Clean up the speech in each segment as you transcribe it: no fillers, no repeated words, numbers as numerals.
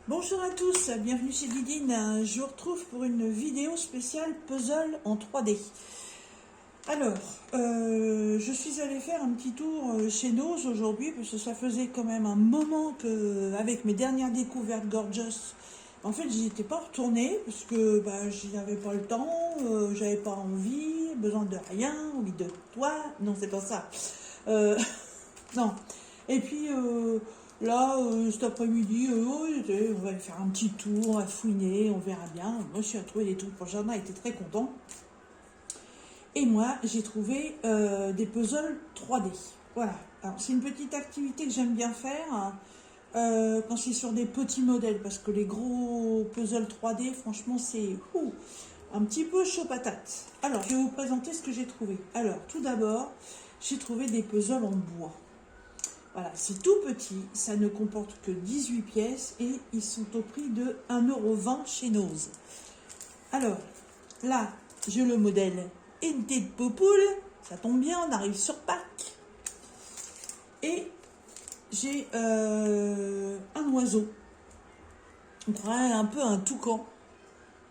Bonjour à tous, bienvenue chez Didine. Je vous retrouve pour une vidéo spéciale puzzle en 3D. Alors, je suis allée faire un petit tour chez Nose aujourd'hui parce que ça faisait quand même un moment que, avec mes dernières découvertes Gorgeous, en fait, j'y étais pas retournée parce que j'avais pas le temps, j'avais pas envie, besoin de rien, envie de toi. Non, c'est pas ça. Euh, non. Et puis là, cet après-midi, on va aller faire un petit tour, on va fouiner, on verra bien. Moi, je suis à trouver des trucs pour le jardin, était très content. Et moi, j'ai trouvé des puzzles 3D. Voilà. Alors, c'est une petite activité que j'aime bien faire quand c'est sur des petits modèles, parce que les gros puzzles 3D, franchement, c'est un petit peu chaud patate. Alors, je vais vous présenter ce que j'ai trouvé. Alors, tout d'abord, j'ai trouvé des puzzles en bois. Voilà, c'est tout petit, ça ne comporte que 18 pièces et ils sont au prix de 1,20 € chez Nose. Alors, là, j'ai le modèle Inted Poupoule, ça tombe bien, on arrive sur Pâques. Et j'ai un oiseau, on dirait un peu un toucan,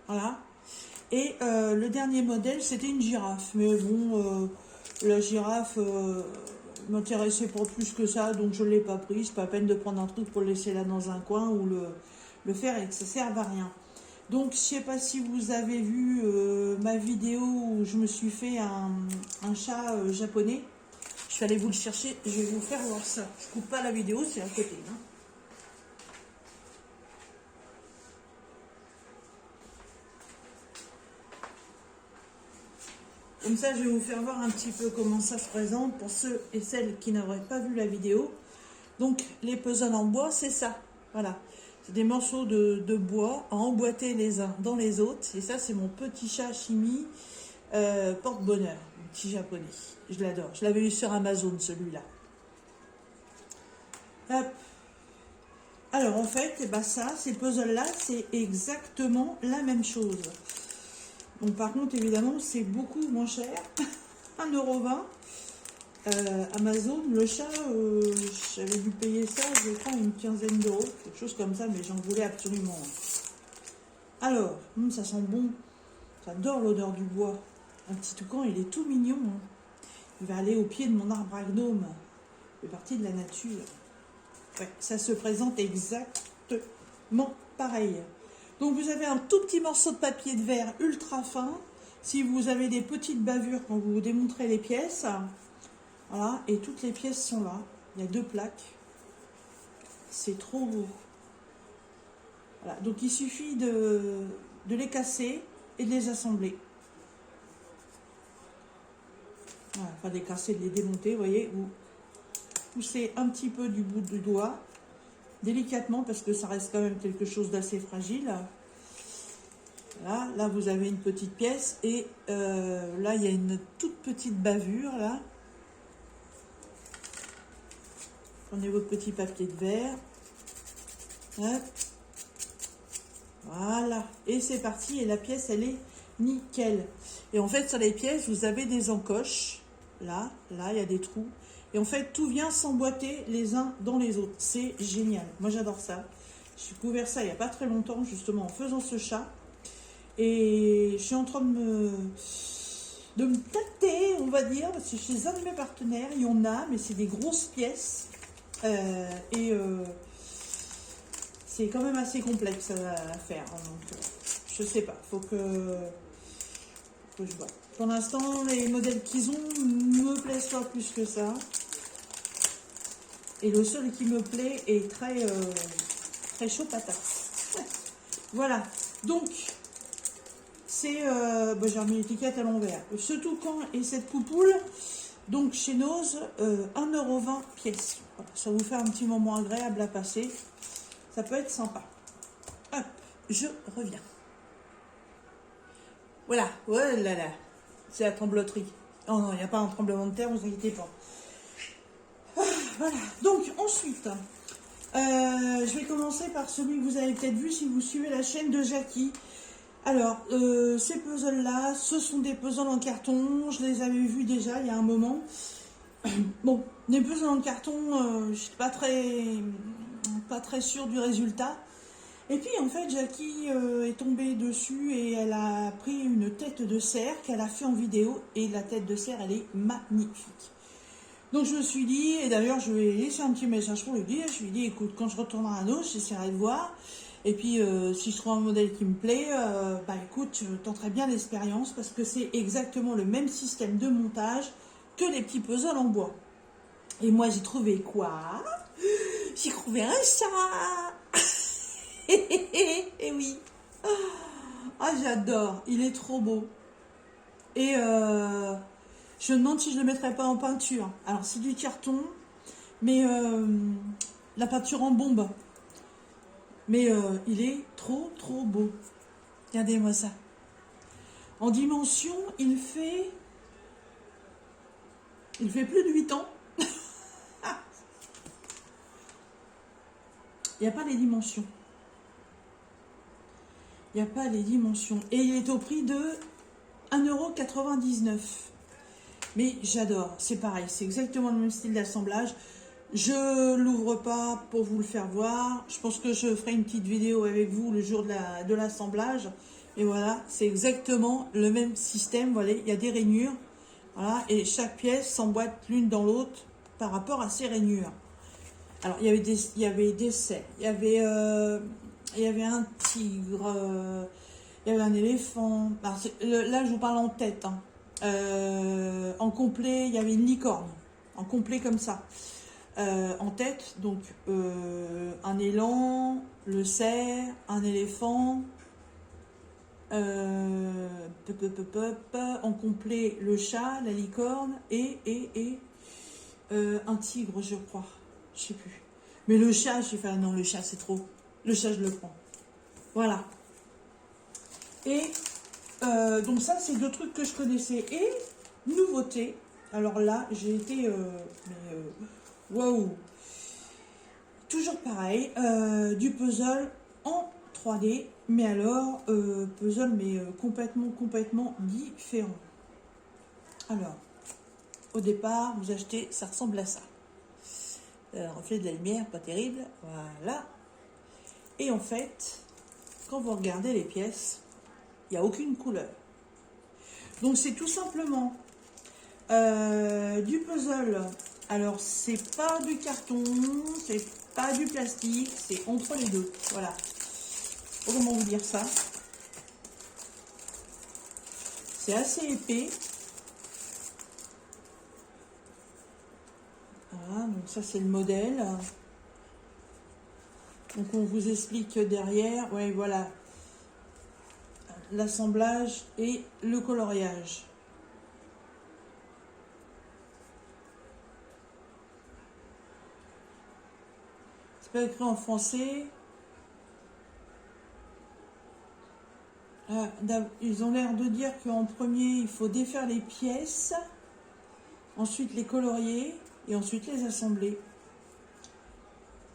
voilà. Et le dernier modèle, c'était une girafe, mais bon, la girafe m'intéressait pas plus que ça, donc je ne l'ai pas pris. C'est pas la peine de prendre un truc pour le laisser là dans un coin ou le faire et que ça ne serve à rien. Donc je sais pas si vous avez vu ma vidéo où je me suis fait un chat japonais. Je vais aller vous le chercher, je vais vous faire voir ça. Je coupe pas la vidéo, c'est à côté. Hein. Comme ça, je vais vous faire voir un petit peu comment ça se présente pour ceux et celles qui n'auraient pas vu la vidéo. Donc, les puzzles en bois, c'est ça. Voilà. C'est des morceaux de bois à emboîter les uns dans les autres. Et ça, c'est mon petit chat Chimie porte-bonheur, mon petit japonais. Je l'adore. Je l'avais eu sur Amazon, celui-là. Hop. Alors, en fait, ces puzzles-là, c'est exactement la même chose. Donc, par contre, évidemment, c'est beaucoup moins cher. 1,20 €. Amazon, le chat, j'avais dû payer ça, je crois, une quinzaine d'euros, quelque chose comme ça, mais j'en voulais absolument. Alors, ça sent bon. J'adore l'odeur du bois. Un petit toucan, il est tout mignon. Hein. Il va aller au pied de mon arbre à gnome. Il fait partie de la nature. Ouais, ça se présente exactement pareil. Donc vous avez un tout petit morceau de papier de verre ultra fin. Si vous avez des petites bavures quand vous démontrez les pièces, voilà, et toutes les pièces sont là. Il y a 2 plaques. C'est trop beau. Voilà, donc il suffit de les casser et de les assembler. Voilà, enfin de les casser, de les démonter, vous voyez. Vous poussez un petit peu du bout du doigt, délicatement, parce que ça reste quand même quelque chose d'assez fragile. Voilà, là vous avez une petite pièce et là il y a une toute petite bavure là. Prenez votre petit papier de verre. Hop. Voilà, et c'est parti, et la pièce elle est nickel. Et en fait sur les pièces vous avez des encoches, là il y a des trous, et en fait tout vient s'emboîter les uns dans les autres. C'est génial, moi j'adore ça. J'ai découvert ça il n'y a pas très longtemps justement en faisant ce chat, et je suis en train de me tâter, on va dire, parce que chez un de mes partenaires il y en a, mais c'est des grosses pièces, c'est quand même assez complexe à faire, hein, donc je sais pas, faut que je vois. Pour l'instant, les modèles qu'ils ont me plaisent pas plus que ça. Et le seul qui me plaît est très chaud patate. Voilà, donc c'est, j'ai remis l'étiquette à l'envers. Ce toucan et cette poupoule, donc chez Nose, 1,20 € pièce. Voilà, ça vous fait un petit moment agréable à passer. Ça peut être sympa. Hop, je reviens. Voilà, voilà, c'est la trembloterie. Oh non, il n'y a pas un tremblement de terre, vous inquiétez pas. Ah, voilà, donc ensuite, je vais commencer par celui que vous avez peut-être vu si vous suivez la chaîne de Jackie. Alors, ces puzzles-là, ce sont des puzzles en carton, je les avais vus déjà il y a un moment. Bon, des puzzles en carton, je ne suis pas très sûre du résultat. Et puis en fait, Jackie est tombée dessus et elle a pris une tête de cerf qu'elle a fait en vidéo. Et la tête de cerf, elle est magnifique. Donc je me suis dit, et d'ailleurs je lui ai laissé un petit message pour lui dire, je lui ai dit, écoute, quand je retournerai à Nos, j'essaierai de voir. Et puis si je trouve un modèle qui me plaît, bah écoute, je tenterai bien l'expérience parce que c'est exactement le même système de montage que les petits puzzles en bois. Et moi j'ai trouvé quoi? J'ai trouvé un chat. Et oui. Ah j'adore, il est trop beau. Et je me demande si je le mettrais pas en peinture. Alors c'est du carton, mais la peinture en bombe. Mais il est trop trop beau. Regardez-moi ça. En dimension, il fait plus de 8 ans. Il n'y a pas les dimensions. Il n'y a pas les dimensions. Et il est au prix de 1,99 €. Mais j'adore. C'est pareil. C'est exactement le même style d'assemblage. Je l'ouvre pas pour vous le faire voir. Je pense que je ferai une petite vidéo avec vous le jour de l'assemblage. Et voilà, c'est exactement le même système. Voilà, il y a des rainures. Voilà, et chaque pièce s'emboîte l'une dans l'autre par rapport à ces rainures. Alors, il y avait des cerfs, il y avait un tigre, il y avait un éléphant. Alors, là, je vous parle en tête. Hein. En complet, il y avait une licorne. En complet comme ça. En tête, donc un élan, le cerf, un éléphant, en complet le chat, la licorne et un tigre, je crois. Je sais plus. Mais le chat, j'ai fait, non, le chat c'est trop. Le chat, je le prends. Voilà. Et donc ça, c'est deux trucs que je connaissais. Et nouveauté. Alors là, j'ai été waouh. Toujours pareil, du puzzle en 3D, mais alors puzzle mais complètement différent. Alors, au départ, vous achetez, ça ressemble à ça. Reflet de la lumière, pas terrible, voilà. Et en fait, quand vous regardez les pièces, il n'y a aucune couleur. Donc c'est tout simplement du puzzle. Alors c'est pas du carton, c'est pas du plastique, c'est entre les deux. Voilà. Comment vous dire ça? C'est assez épais. Voilà, donc ça c'est le modèle. Donc on vous explique derrière, ouais voilà, l'assemblage et le coloriage. C'est pas écrit en français. Ils ont l'air de dire qu'en premier il faut défaire les pièces, ensuite les colorier et ensuite les assembler.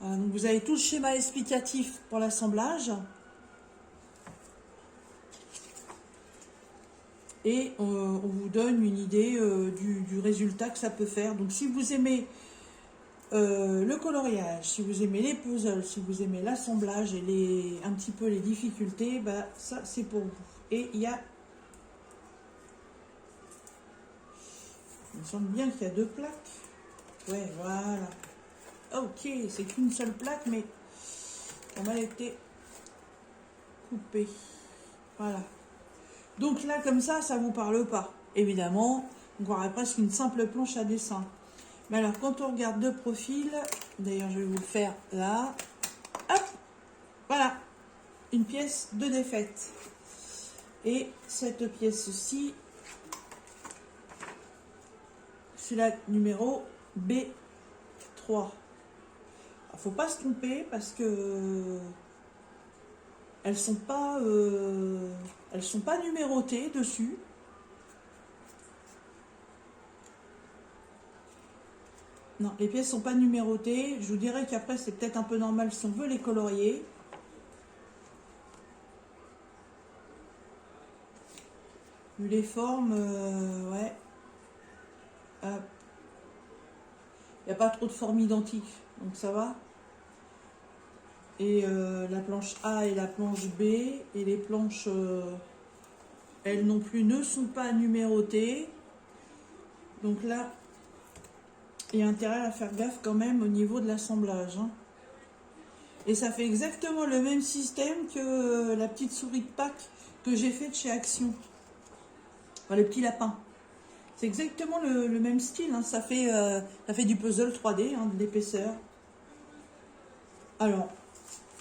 Donc vous avez tout le schéma explicatif pour l'assemblage. Et on vous donne une idée du résultat que ça peut faire. Donc si vous aimez le coloriage, si vous aimez les puzzles, si vous aimez l'assemblage et un petit peu les difficultés, bah, ça c'est pour vous. Et il y a... Il me semble bien qu'il y a deux plaques. Ouais, voilà. Ok, c'est qu'une seule plaque, mais elle a été coupée. Voilà. Donc là, comme ça vous parle pas. Évidemment, on croirait presque une simple planche à dessin. Mais alors, quand on regarde de profil, d'ailleurs, je vais vous le faire là. Hop, voilà, une pièce de défaite. Et cette pièce-ci, c'est la numéro B3. Il ne faut pas se tromper parce que elles sont pas numérotées dessus. Non, les pièces sont pas numérotées. Je vous dirais qu'après c'est peut-être un peu normal si on veut les colorier. Vu les formes, ouais. Il n'y a pas trop de formes identiques, donc ça va. Et la planche A et la planche B. Et les planches, elles non plus, ne sont pas numérotées. Donc là, il y a intérêt à faire gaffe quand même au niveau de l'assemblage. Hein. Et ça fait exactement le même système que la petite souris de Pâques que j'ai faite chez Action. Enfin, le petit lapin. C'est exactement le même style. Hein. Ça fait du puzzle 3D, hein, de l'épaisseur. Alors,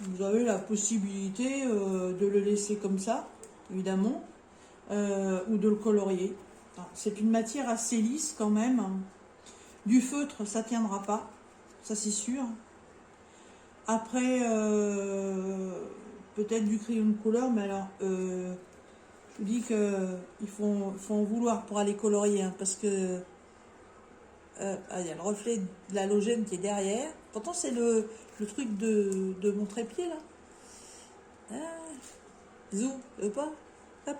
vous avez la possibilité de le laisser comme ça, évidemment, ou de le colorier. C'est une matière assez lisse quand même. Du feutre, ça tiendra pas, ça c'est sûr. Après, peut-être du crayon de couleur, mais alors, je vous dis qu'il faut en vouloir pour aller colorier, hein, parce que il y a le reflet de l'halogène qui est derrière. Pourtant, c'est le truc de mon trépied, là. Ah, zou, pas. Hop.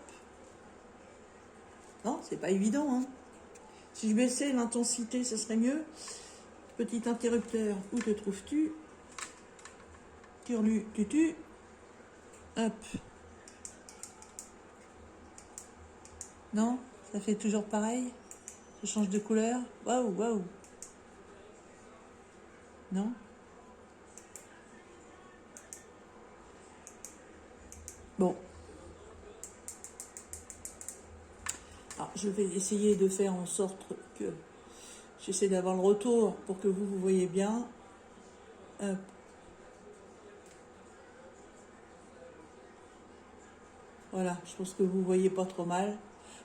Non, c'est pas évident, hein. Si je baissais l'intensité, ce serait mieux. Petit interrupteur, où te trouves-tu? Turlu, tutu. Hop. Non, ça fait toujours pareil. Ça change de couleur. Waouh, waouh. Non? Bon. Alors, je vais essayer de faire en sorte que j'essaie d'avoir le retour pour que vous voyez bien. Hop. Voilà, je pense que vous voyez pas trop mal.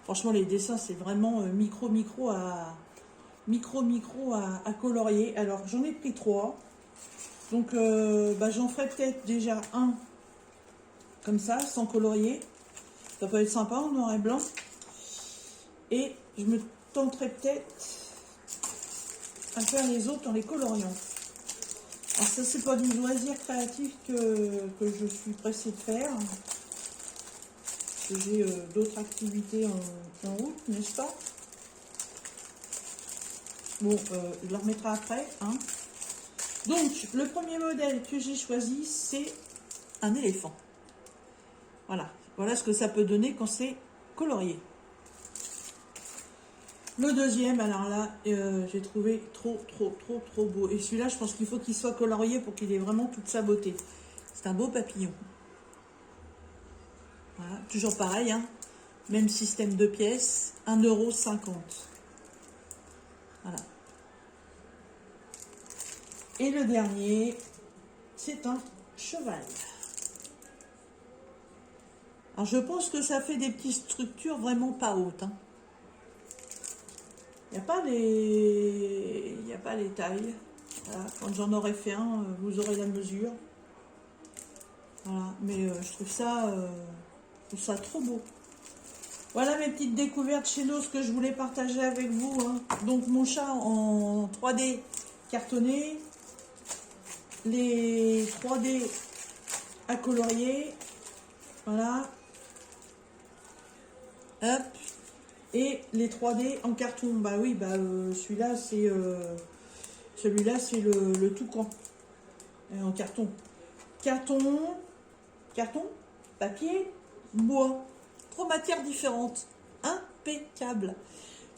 Franchement, les dessins, c'est vraiment micro à colorier. Alors, j'en ai pris 3. Donc, j'en ferai peut-être déjà un comme ça, sans colorier. Ça peut être sympa en noir et blanc. Et je me tenterai peut-être à faire les autres en les coloriant. Alors ça, c'est pas du loisir créatif que je suis pressée de faire. J'ai d'autres activités en route, n'est-ce pas? Bon, je la remettrai après. Hein. Donc, le premier modèle que j'ai choisi, c'est un éléphant. Voilà. Voilà ce que ça peut donner quand c'est colorié. Le deuxième, alors là, j'ai trouvé trop beau. Et celui-là, je pense qu'il faut qu'il soit colorié pour qu'il ait vraiment toute sa beauté. C'est un beau papillon. Voilà, toujours pareil, hein. Même système de pièces, 1,50 €. Voilà. Et le dernier, c'est un cheval. Alors je pense que ça fait des petites structures vraiment pas hautes. Hein. Il n'y a pas les tailles. Voilà. Quand j'en aurai fait un, vous aurez la mesure. Voilà. Mais je trouve ça trop beau. Voilà mes petites découvertes chez nous, ce que je voulais partager avec vous. Hein. Donc mon chat en 3D cartonné. Les 3D à colorier. Voilà. Hop. Et les 3D en carton. Bah oui, celui-là c'est le toucan. En carton. Carton, papier, bois. 3 matières différentes. Impeccable.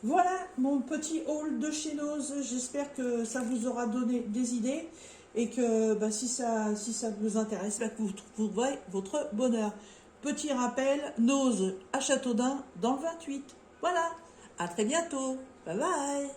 Voilà mon petit haul de chez Nose. J'espère que ça vous aura donné des idées. Et que si ça vous intéresse, que vous trouverez votre bonheur. Petit rappel, Nose à Châteaudun dans le 28. Voilà, à très bientôt. Bye bye.